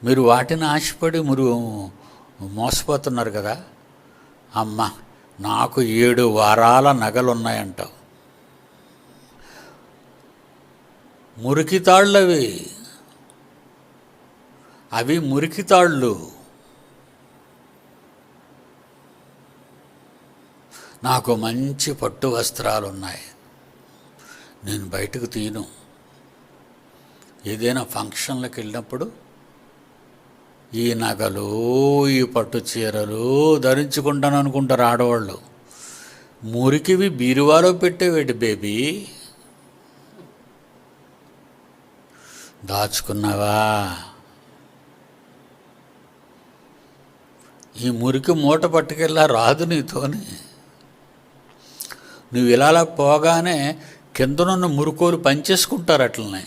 మీరు వాటిని ఆశపడి మీరు మోసపోతున్నారు కదా. అమ్మ, నాకు 7 వారాల నగలున్నాయంటావు. మురికితాళ్ళు అవి మురికితాళ్ళు. నాకు మంచి పట్టు వస్త్రాలు ఉన్నాయి, నేను బయటకు తీయను. ఏదైనా ఫంక్షన్లకు వెళ్ళినప్పుడు ఈ నగలు, ఈ పట్టు చీరలు ధరించుకుంటాను అనుకుంటారు ఆడవాళ్ళు. మురికివి బీరువాలో పెట్టేవేటి బేబీ? దాచుకున్నావా? ఈ మురికి మూట పట్టుకెళ్ళా రాదు నీతోని. నువ్వు ఇలా పోగానే కిందనున్న మురుకోలు పనిచేసుకుంటారు అట్లనే.